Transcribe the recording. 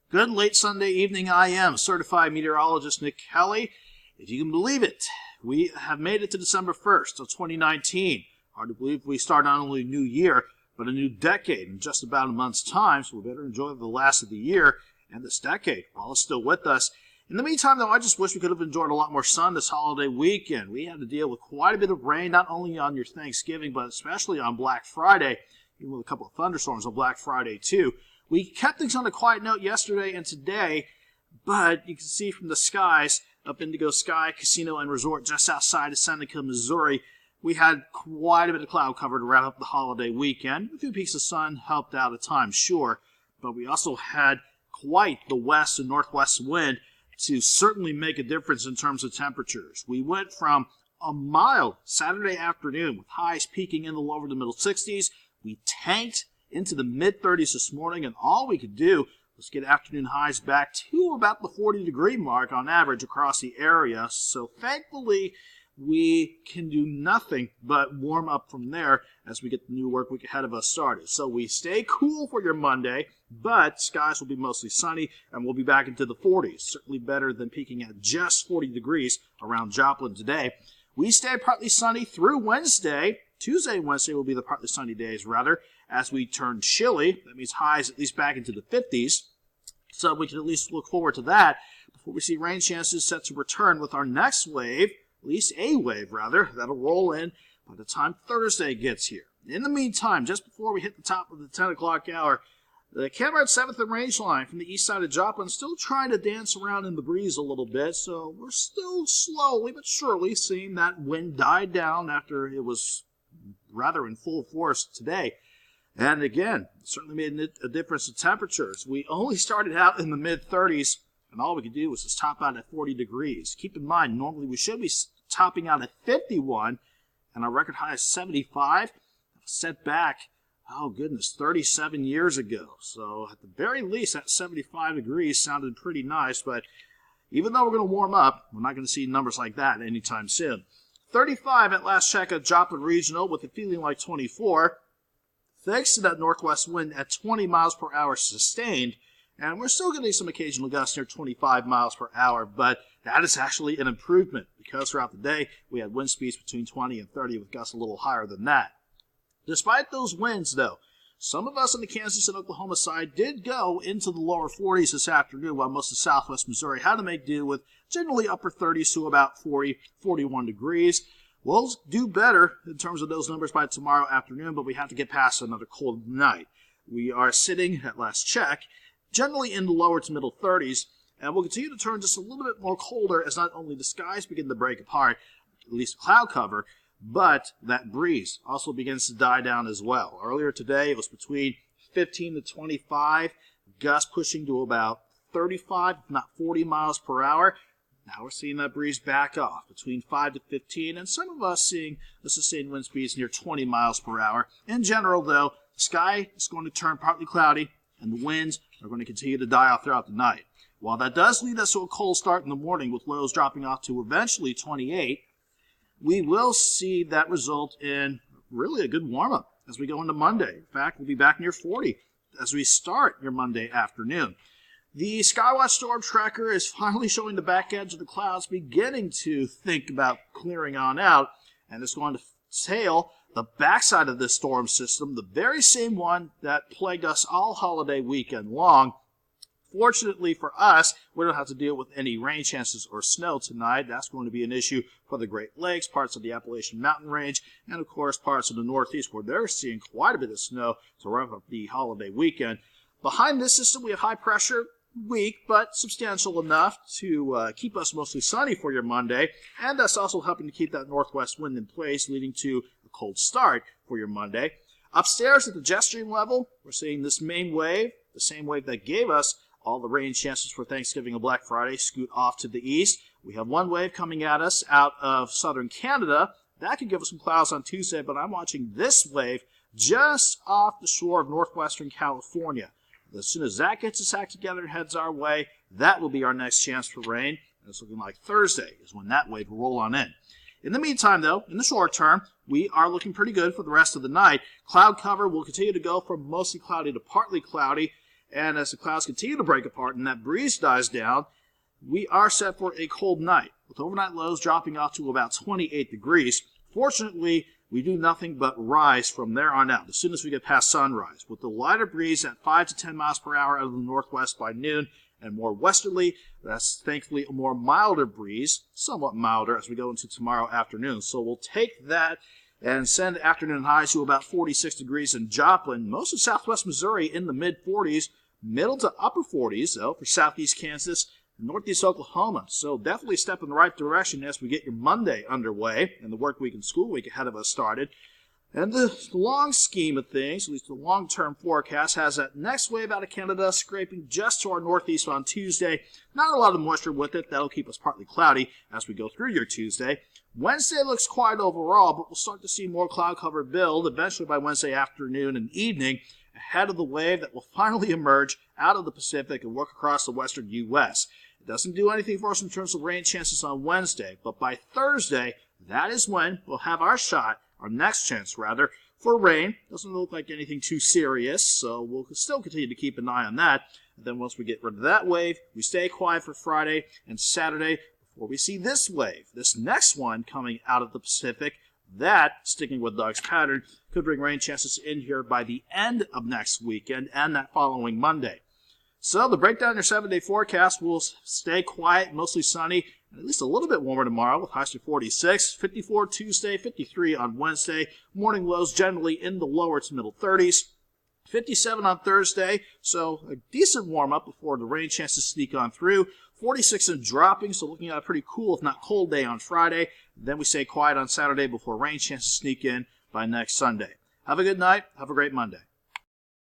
Good late Sunday evening. I am certified meteorologist Nick Kelly. If you can believe it, we have made it to December 1st of 2019. Hard to believe we start not only a new year, but a new decade in just about a month's time, so we better enjoy the last of the year and this decade while it's still with us. In the meantime, though, I just wish we could have enjoyed a lot more sun this holiday weekend. We had to deal with quite a bit of rain, not only on your Thanksgiving, but especially on Black Friday, even with a couple of thunderstorms on Black Friday, too. We kept things on a quiet note yesterday and today, but you can see from the skies up Indigo Sky Casino and Resort just outside of Seneca, Missouri, we had quite a bit of cloud cover to wrap up the holiday weekend. A few peaks of sun helped out at times, sure, but we also had quite the west and northwest wind to certainly make a difference in terms of temperatures. We went from a mild Saturday afternoon with highs peaking in the lower to middle 60s. We tanked into the mid-30s this morning, and all we could do was get afternoon highs back to about the 40-degree mark on average across the area. So thankfully, we can do nothing but warm up from there as we get the new work week ahead of us started. So we stay cool for your Monday, but skies will be mostly sunny, and we'll be back into the 40s. Certainly better than peaking at just 40 degrees around Joplin today. We stay partly sunny through Wednesday. Tuesday and Wednesday will be the partly sunny days, rather, as we turn chilly. That means highs at least back into the 50s. So we can at least look forward to that before we see rain chances set to return with our next wave, at least a wave, rather, that'll roll in by the time Thursday gets here. In the meantime, just before we hit the top of the 10 o'clock hour, the Cameron 7th and range line from the east side of Joplin still trying to dance around in the breeze a little bit, so we're still slowly but surely seeing that wind die down after it was rather in full force today. And again, certainly made a difference in temperatures. We only started out in the mid-30s, and all we could do was just top out at 40 degrees. Keep in mind, normally we should be topping out at 51, and our record high is 75. Set back, oh goodness, 37 years ago. So at the very least, that 75 degrees sounded pretty nice, but even though we're going to warm up, we're not going to see numbers like that anytime soon. 35 at last check at Joplin Regional with it feeling like 24. Thanks to that northwest wind at 20 miles per hour sustained, and we're still getting some occasional gusts near 25 miles per hour, but that is actually an improvement because throughout the day we had wind speeds between 20 and 30 with gusts a little higher than that. Despite those winds, though, some of us on the Kansas and Oklahoma side did go into the lower 40s this afternoon, while most of southwest Missouri had to make do with generally upper 30s to about 40, 41 degrees. We'll do better in terms of those numbers by tomorrow afternoon, but we have to get past another cold night. We are sitting, at last check, generally in the lower to middle 30s, and we'll continue to turn just a little bit more colder as not only the skies begin to break apart, at least cloud cover, but that breeze also begins to die down as well. Earlier today, it was between 15 to 25, gusts pushing to about 35, if not 40 miles per hour. Now we're seeing that breeze back off between 5 to 15, and some of us seeing the sustained wind speeds near 20 miles per hour. In general, though, the sky is going to turn partly cloudy, and the winds are going to continue to die off throughout the night. While that does lead us to a cold start in the morning with lows dropping off to eventually 28, we will see that result in really a good warm-up as we go into Monday. In fact, we'll be back near 40 as we start your Monday afternoon. The Skywatch Storm Tracker is finally showing the back edge of the clouds beginning to think about clearing on out, and it's going to tail the backside of this storm system, the very same one that plagued us all holiday weekend long. Fortunately for us, we don't have to deal with any rain chances or snow tonight. That's going to be an issue for the Great Lakes, parts of the Appalachian Mountain Range, and of course parts of the Northeast where they're seeing quite a bit of snow to wrap up the holiday weekend. Behind this system, we have high pressure, weak but substantial enough to keep us mostly sunny for your Monday, and that's also helping to keep that northwest wind in place, leading to a cold start for your Monday. Upstairs at the jet stream level, we're seeing this main wave, the same wave that gave us all the rain chances for Thanksgiving and Black Friday, scoot off to the east. We have one wave coming at us out of southern Canada. That could give us some clouds on Tuesday, but I'm watching this wave just off the shore of northwestern California. As soon as that gets its act together and heads our way, that will be our next chance for rain. And it's looking like Thursday is when that wave will roll on in. In the meantime, though, in the short term, we are looking pretty good for the rest of the night. Cloud cover will continue to go from mostly cloudy to partly cloudy. And as the clouds continue to break apart and that breeze dies down, we are set for a cold night, with overnight lows dropping off to about 28 degrees. Fortunately, we do nothing but rise from there on out as soon as we get past sunrise, with the lighter breeze at 5 to 10 miles per hour out of the northwest by noon, and more westerly. That's thankfully a more milder breeze, somewhat milder as we go into tomorrow afternoon. So we'll take that and send afternoon highs to about 46 degrees in Joplin, most of southwest Missouri in the mid-40s, middle to upper 40s, though, for southeast Kansas, northeast Oklahoma. So definitely a step in the right direction as we get your Monday underway and the work week and school week ahead of us started. And the long scheme of things, at least the long-term forecast, has that next wave out of Canada scraping just to our northeast on Tuesday. Not a lot of moisture with it. That'll keep us partly cloudy as we go through your Tuesday. Wednesday looks quiet overall, but we'll start to see more cloud cover build eventually by Wednesday afternoon and evening ahead of the wave that will finally emerge out of the Pacific and work across the western U.S. It doesn't do anything for us in terms of rain chances on Wednesday, but by Thursday, that is when we'll have our shot, our next chance rather, for rain. Doesn't look like anything too serious, so we'll still continue to keep an eye on that. And then once we get rid of that wave, we stay quiet for Friday and Saturday before we see this wave. This next one coming out of the Pacific, that, sticking with Doug's pattern, could bring rain chances in here by the end of next weekend and that following Monday. So the breakdown in your 7-day forecast will stay quiet, mostly sunny, and at least a little bit warmer tomorrow with highs to 46, 54 Tuesday, 53 on Wednesday. Morning lows generally in the lower to middle 30s. 57 on Thursday, so a decent warm-up before the rain chances sneak on through. 46 and dropping, so looking at a pretty cool, if not cold, day on Friday. Then we stay quiet on Saturday before rain chances sneak in by next Sunday. Have a good night. Have a great Monday.